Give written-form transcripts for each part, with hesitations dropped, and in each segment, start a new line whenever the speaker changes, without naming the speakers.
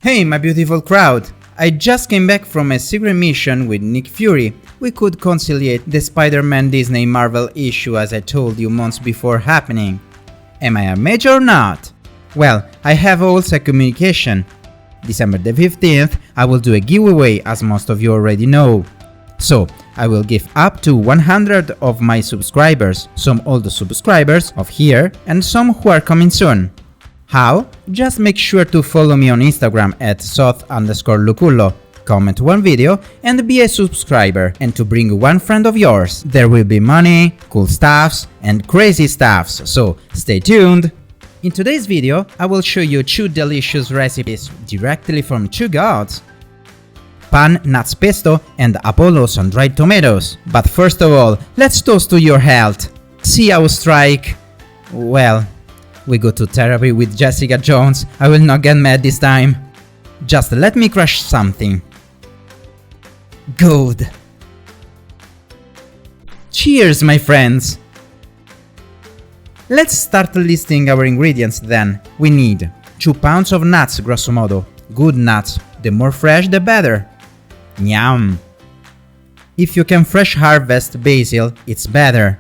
Hey my beautiful crowd! I just came back from a secret mission with Nick Fury. We could conciliate the Spider-Man Disney Marvel issue as I told you months before happening. Am I a mage or not? Well, I have all set communication. December the 15th I will do a giveaway as most of you already know. So, I will give up to 100 of my subscribers, some old subscribers of here and some who are coming soon. How? Just make sure to follow me on Instagram at @soth_lucullo, comment one video and be a subscriber, and to bring one friend of yours. There will be money, cool stuffs and crazy stuffs, so stay tuned! In today's video I will show you two delicious recipes directly from two gods: pan, nuts pesto and Apollo sun-dried tomatoes. But first of all, let's toast to your health. 𝗖cie_𝗵 well, we go to therapy with Jessica Jones, I will not get mad this time. Just let me crush something. Good. Cheers, my friends! Let's start listing our ingredients then. We need 2 pounds of nuts, grosso modo. Good nuts, the more fresh the better. Yum! If you can fresh harvest basil, it's better.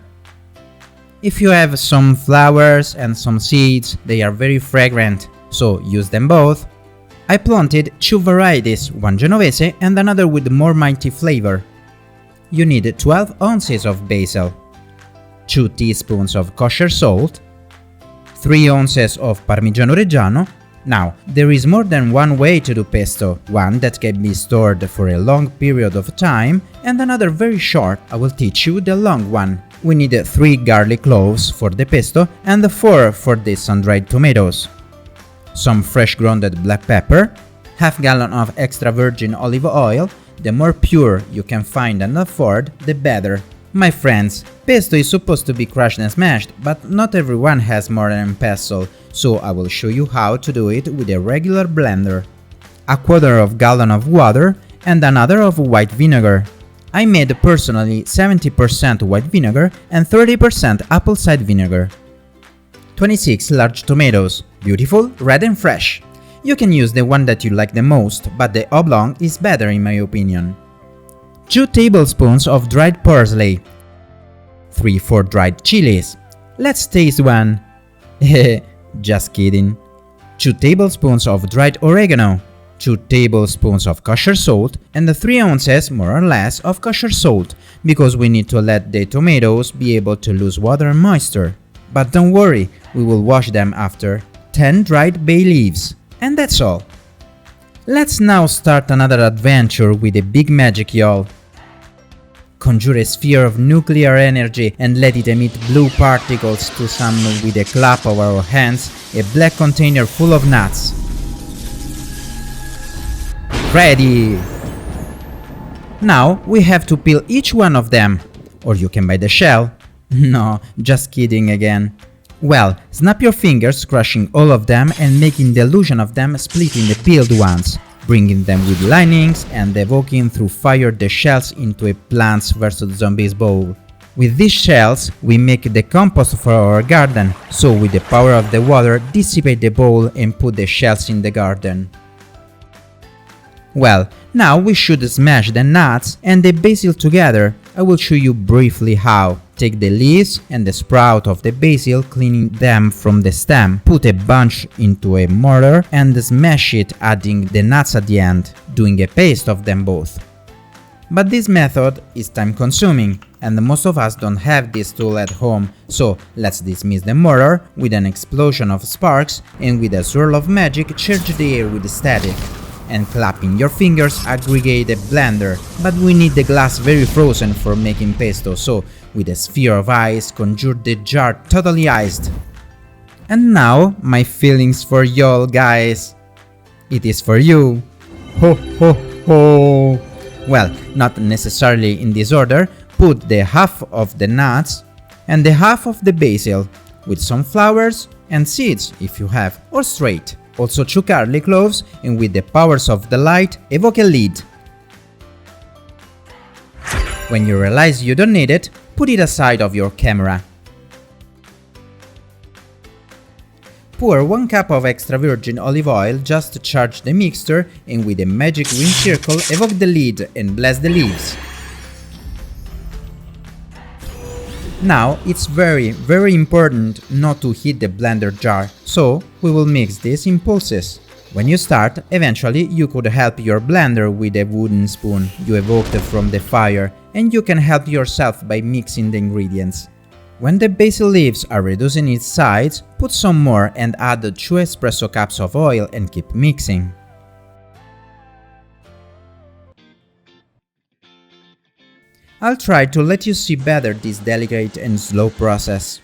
If you have some flowers and some seeds, they are very fragrant, so use them both. I planted 2 varieties, one Genovese and another with more mighty flavor. You need 12 ounces of basil, 2 teaspoons of kosher salt, 3 ounces of Parmigiano Reggiano. Now, there is more than one way to do pesto, one that can be stored for a long period of time and another very short. I will teach you the long one. We need 3 garlic cloves for the pesto and 4 for the sun-dried tomatoes. Some fresh grounded black pepper, half gallon of extra virgin olive oil. The more pure you can find and afford, the better. My friends, pesto is supposed to be crushed and smashed, but not everyone has more than a pestle, so I will show you how to do it with a regular blender. A quarter of gallon of water and another of white vinegar. I made personally 70% white vinegar and 30% apple cider vinegar. 26 large tomatoes, beautiful, red and fresh. You can use the one that you like the most, but the oblong is better in my opinion. 2 tablespoons of dried parsley. 3/4 dried chilies. Let's taste one. Just kidding. 2 tablespoons of dried oregano. 2 tablespoons of kosher salt and 3 ounces more or less of kosher salt, because we need to let the tomatoes be able to lose water and moisture. But don't worry, we will wash them after. 10 dried bay leaves. And that's all. Let's now start another adventure with a big magic, y'all. Conjure a sphere of nuclear energy and let it emit blue particles to summon with a clap of our hands a black container full of nuts. Ready! Now we have to peel each one of them. Or you can buy the shell. No, just kidding again. Well, snap your fingers, crushing all of them and making the illusion of them splitting the peeled ones, bringing them with linings and evoking through fire the shells into a Plants vs Zombies bowl. With these shells, we make the compost for our garden, so with the power of the water dissipate the bowl and put the shells in the garden. Well, now we should smash the nuts and the basil together. I will show you briefly how. Take the leaves and the sprout of the basil, cleaning them from the stem. Put a bunch into a mortar and smash it, adding the nuts at the end, doing a paste of them both. But this method is time consuming, and most of us don't have this tool at home, so let's dismiss the mortar with an explosion of sparks and with a swirl of magic charge the air with static. And clapping your fingers aggregate a blender, but we need the glass very frozen for making pesto, so with a sphere of ice conjure the jar totally iced. And now my feelings for y'all guys. It is for you. Ho ho ho! Well, not necessarily in this order. Put the half of the nuts and the half of the basil, with some flowers and seeds if you have, or straight. Also 2 garlic cloves, and with the powers of the light, evoke a lid. When you realize you don't need it, put it aside of your camera. Pour 1 cup of extra virgin olive oil just to charge the mixture, and with a magic green circle evoke the lid and bless the leaves. Now it's very important not to hit the blender jar, so we will mix this in pulses. When you start, eventually you could help your blender with a wooden spoon you evoked from the fire, and you can help yourself by mixing the ingredients. When the basil leaves are reducing its size, put some more and add 2 espresso cups of oil and keep mixing. I'll try to let you see better this delicate and slow process.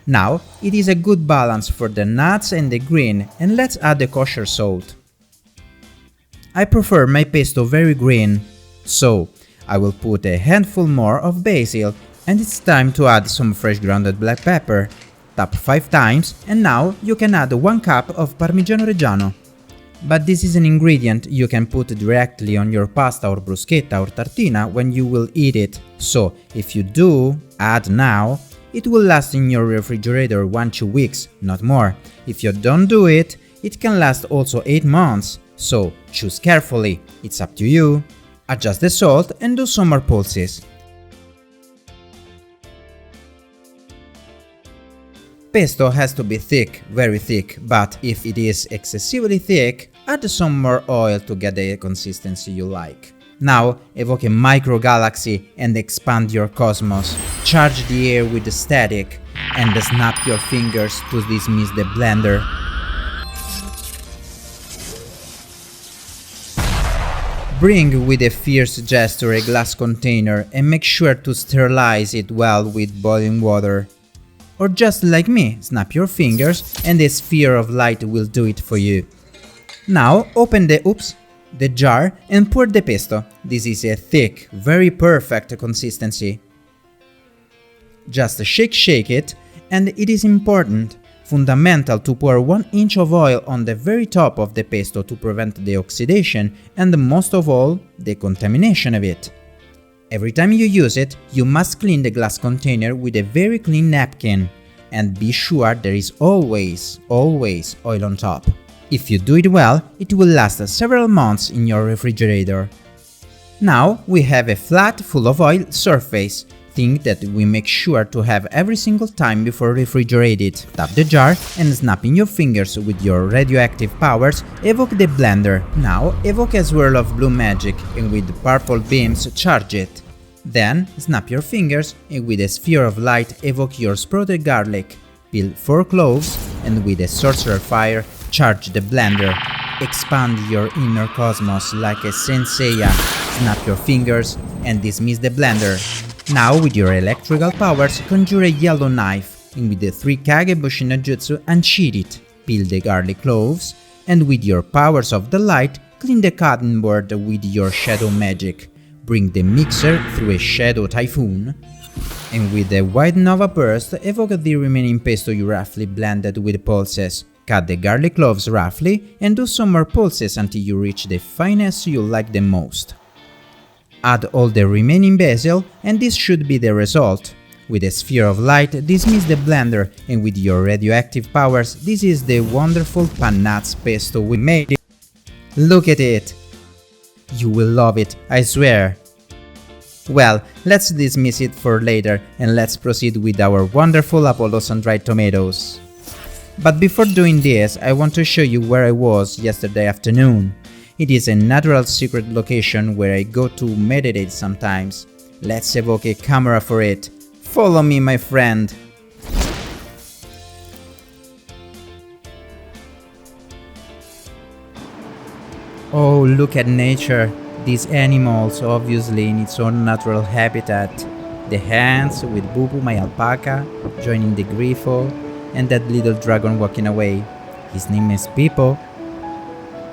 Now it is a good balance for the nuts and the green, and let's add the kosher salt. I prefer my pesto very green, so I will put a handful more of basil, and it's time to add some fresh grounded black pepper. Tap 5 times, and now you can add 1 cup of Parmigiano Reggiano. But this is an ingredient you can put directly on your pasta or bruschetta or tartina when you will eat it, so if you do add now, it will last in your refrigerator 1-2 weeks, not more. If you don't do it, it can last also 8 months, so choose carefully, it's up to you. Adjust the salt and do some more pulses. Pesto has to be thick, very thick, but if it is excessively thick, add some more oil to get the consistency you like. Now evoke a micro galaxy and expand your cosmos. Charge the air with the static and snap your fingers to dismiss the blender. Bring with a fierce gesture a glass container and make sure to sterilize it well with boiling water. Or just like me, snap your fingers and a sphere of light will do it for you. Now open the jar and pour the pesto. This is a thick, very perfect consistency. Just shake it, and it is fundamental to pour 1 inch of oil on the very top of the pesto to prevent the oxidation and most of all, the contamination of it. Every time you use it, you must clean the glass container with a very clean napkin, and be sure there is always oil on top. If you do it well, it will last several months in your refrigerator. Now we have a flat, full of oil surface, thing that we make sure to have every single time before refrigerated. Tap the jar and snapping your fingers with your radioactive powers, evoke the blender. Now evoke a swirl of blue magic and with purple beams charge it. Then snap your fingers and with a sphere of light evoke your sprouted garlic. Peel 4 cloves and with a sorcerer fire charge the blender. Expand your inner cosmos like a Saint Seiya. Snap your fingers and dismiss the blender. Now with your electrical powers conjure a yellow knife and with the 3 Kagebushi no Jutsu unsheath it. Peel the garlic cloves and with your powers of the light clean the cutting board with your shadow magic. Bring the mixer through a shadow typhoon, and with a white nova burst evoke the remaining pesto you roughly blended with pulses. Cut the garlic cloves roughly and do some more pulses until you reach the fineness you like the most. Add all the remaining basil and this should be the result. With a sphere of light dismiss the blender, and with your radioactive powers this is the wonderful pan-nuts pesto we made. Look at it! You will love it, I swear. Well, let's dismiss it for later and let's proceed with our wonderful Apollo sun-dried tomatoes. But before doing this, I want to show you where I was yesterday afternoon. It is a natural secret location where I go to meditate sometimes. Let's evoke a camera for it. Follow me, my friend. Oh, look at nature. These animals obviously in its own natural habitat. The hens with Bubu, my alpaca, joining the Grifo, and that little dragon walking away. His name is Pippo.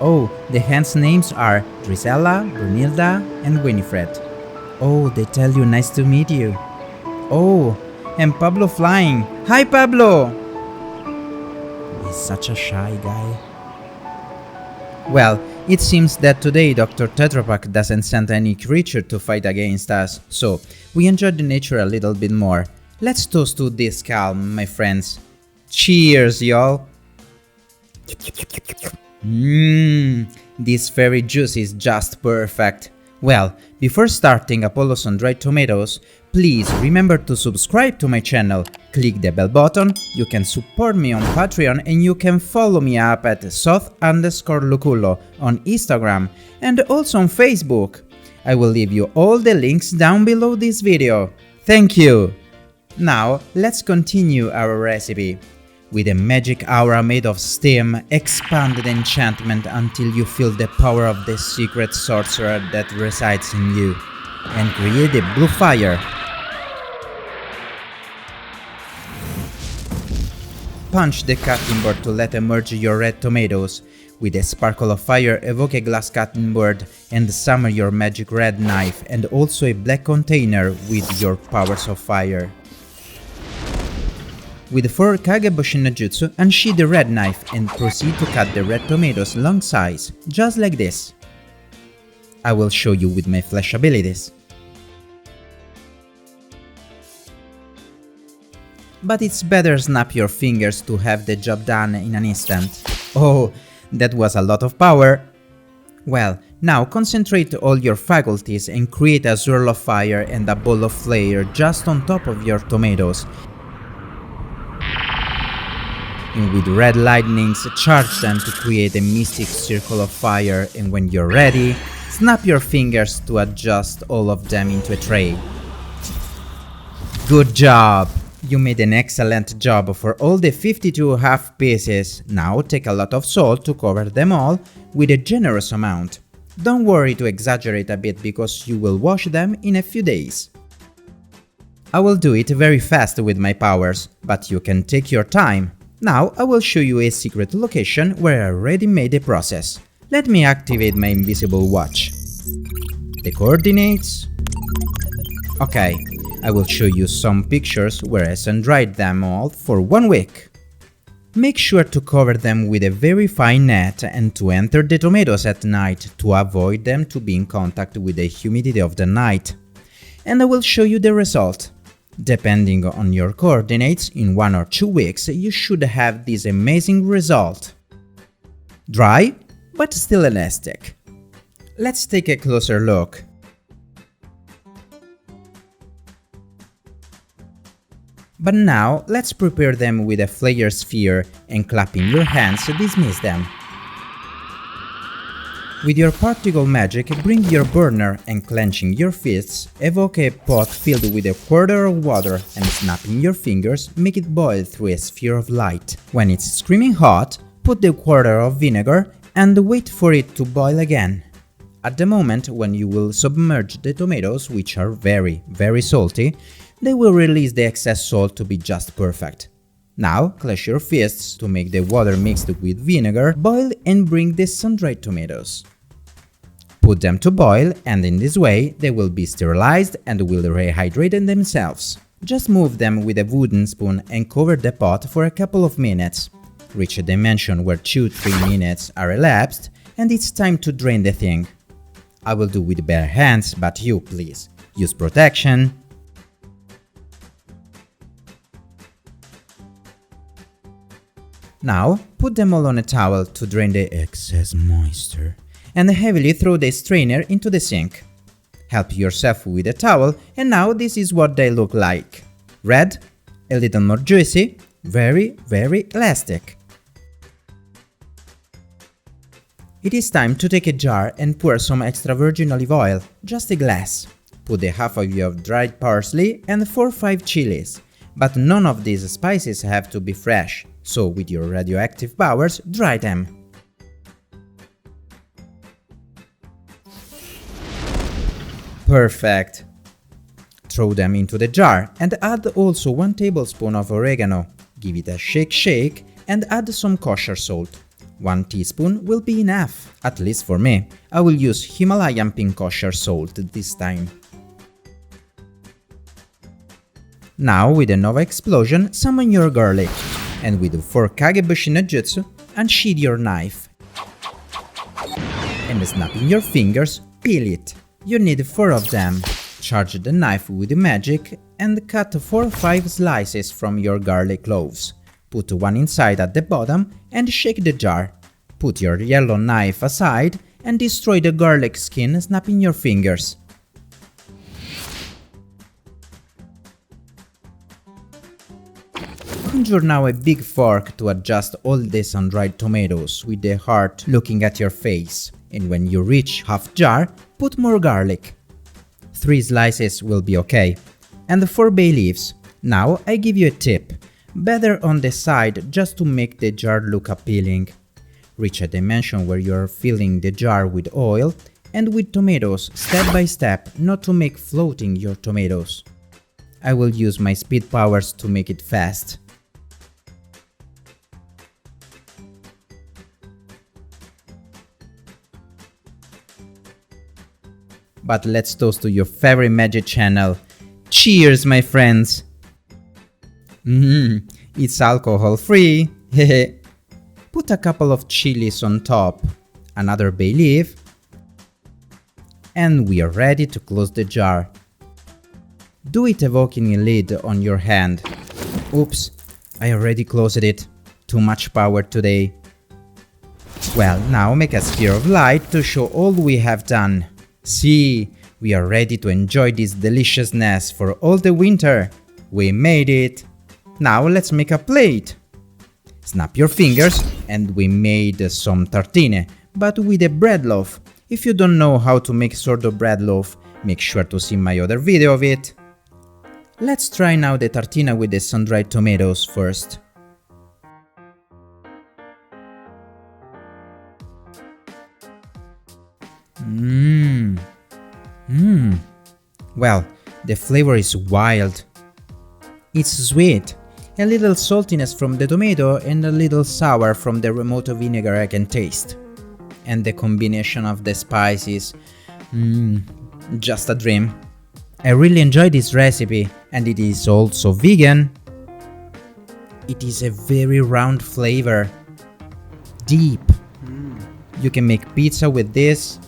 Oh, the hens' names are Drizella, Brunilda, and Winifred. Oh, they tell you nice to meet you. Oh, and Pablo flying. Hi, Pablo! He's such a shy guy. Well, it seems that today Dr. Tetra Pak doesn't send any creature to fight against us, so we enjoy the nature a little bit more. Let's toast to this calm, my friends. Cheers, y'all! This fairy juice is just perfect. Well, before starting Apollo Sundried tomatoes, please remember to subscribe to my channel, click the bell button, you can support me on Patreon and you can follow me up at 𝗖cie_𝗵𝗟 on Instagram and also on Facebook. I will leave you all the links down below this video. Thank you! Now, let's continue our recipe. With a magic aura made of steam, expand the enchantment until you feel the power of the secret sorcerer that resides in you, and create a blue fire. Punch the cutting board to let emerge your red tomatoes. With a sparkle of fire, evoke a glass cutting board and summon your magic red knife and also a black container with your powers of fire. With 4 𝗏𝗏 no jutsu, unsheath the red knife and proceed to cut the red tomatoes long size, just like this. I will show you with my flash abilities. But it's better snap your fingers to have the job done in an instant. Oh, that was a lot of power! Well, now concentrate all your faculties and create a swirl of fire and a ball of flare just on top of your tomatoes. And with red lightnings, charge them to create a mystic circle of fire, and when you're ready, snap your fingers to adjust all of them into a tray. Good job! You made an excellent job for all the 52 half pieces. Now take a lot of salt to cover them all with a generous amount. Don't worry to exaggerate a bit because you will wash them in a few days. I will do it very fast with my powers, but you can take your time. Now I will show you a secret location where I already made the process. Let me activate my invisible watch. The coordinates. Okay, I will show you some pictures where I sun-dried them all for 1 week. Make sure to cover them with a very fine net and to enter the tomatoes at night to avoid them to be in contact with the humidity of the night. And I will show you the result. Depending on your coordinates, in 1 or 2 weeks you should have this amazing result. Dry, but still elastic. Let's take a closer look. But now let's prepare them with a flare sphere and clapping your hands dismiss them. With your particle magic, bring your burner and clenching your fists, evoke a pot filled with a quarter of water and snapping your fingers, make it boil through a sphere of light. When it's screaming hot, put the quarter of vinegar and wait for it to boil again. At the moment when you will submerge the tomatoes, which are very salty, they will release the excess salt to be just perfect. Now, clench your fists to make the water mixed with vinegar boil and bring the sun-dried tomatoes. Put them to boil and in this way they will be sterilized and will rehydrate themselves. Just move them with a wooden spoon and cover the pot for a couple of minutes. Reach a dimension where 2-3 minutes are elapsed and it's time to drain the thing. I will do with bare hands, but you please use protection. Now, put them all on a towel to drain the excess moisture, and heavily throw the strainer into the sink. Help yourself with a towel, and now this is what they look like. Red, a little more juicy, very elastic. It is time to take a jar and pour some extra virgin olive oil, just a glass. Put a half of your dried parsley and 4 or 5 chilies, but none of these spices have to be fresh. So with your radioactive powers, dry them. Perfect! Throw them into the jar and add also 1 tablespoon of oregano. Give it a shake and add some kosher salt. 1 teaspoon will be enough, at least for me. I will use Himalayan pink kosher salt this time. Now with a Nova explosion, summon your garlic. And with 4 𝗏𝗏 no jutsu, unsheath your knife. And snapping your fingers, peel it. You need 4 of them. Charge the knife with magic and cut 4 or 5 slices from your garlic cloves. Put one inside at the bottom and shake the jar. Put your yellow knife aside and destroy the garlic skin snapping your fingers. Conjure now a big fork to adjust all the sun-dried tomatoes with the heart looking at your face, and when you reach half jar, put more garlic. 3 slices will be okay. And 4 bay leaves. Now I give you a tip. Better on the side just to make the jar look appealing. Reach a dimension where you're filling the jar with oil and with tomatoes step by step, not to make floating your tomatoes. I will use my speed powers to make it fast. But let's toast to your favorite magic channel. Cheers, my friends! It's alcohol free. Put a couple of chilies on top, another bay leaf, and we are ready to close the jar. Do it evoking a lid on your hand. Oops, I already closed it. Too much power today. Well, now make a sphere of light to show all we have done. See, we are ready to enjoy this deliciousness for all the winter. We made it! Now let's make a plate. Snap your fingers and we made some tartine, but with a bread loaf. If you don't know how to make sourdough bread loaf, make sure to see my other video of it. Let's try now the tartine with the sun-dried tomatoes first. Well, the flavor is wild. It's sweet, a little saltiness from the tomato and a little sour from the Remoto vinegar I can taste. And the combination of the spices, just a dream. I really enjoy this recipe and it is also vegan. It is a very round flavor, deep. You can make pizza with this,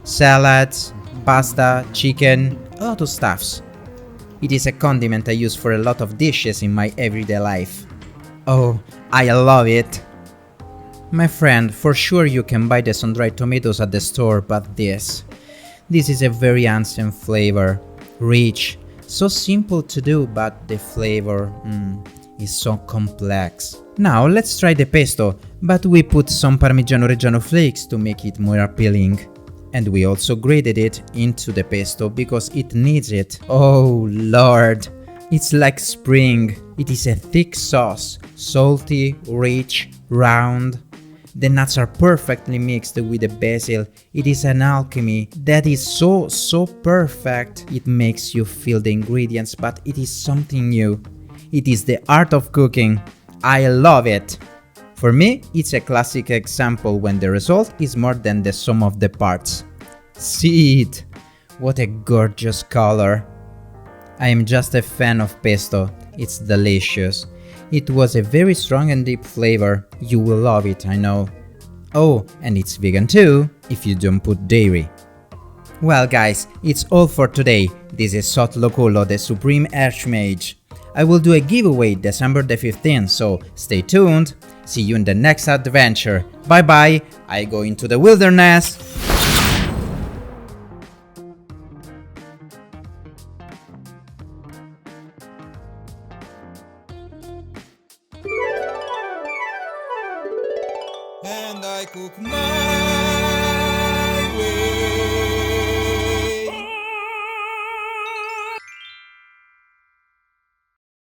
salads, pasta, chicken, a lot of stuffs. It is a condiment I use for a lot of dishes in my everyday life. Oh, I love it! My friend, for sure you can buy the sun-dried tomatoes at the store, but this is a very ancient flavor. Rich, so simple to do, but the flavor is so complex. Now let's try the pesto, but we put some Parmigiano Reggiano flakes to make it more appealing. And we also grated it into the pesto because it needs it. Oh lord, it's like spring. It is a thick sauce, salty, rich, round. The nuts are perfectly mixed with the basil. It is an alchemy that is so perfect. It makes you feel the ingredients, but it is something new. It is the art of cooking. I love it. For me, it's a classic example when the result is more than the sum of the parts. See it! What a gorgeous color! I am just a fan of pesto. It's delicious. It was a very strong and deep flavor. You will love it, I know. Oh, and it's vegan too, if you don't put dairy. Well guys, it's all for today. This is 𝗤chị𝗵 𝗟ci𝗰𝗂𝗹𝗵. I will do a giveaway December the 15th, so stay tuned. See you in the next adventure. Bye bye, I go into the wilderness.
And I cook my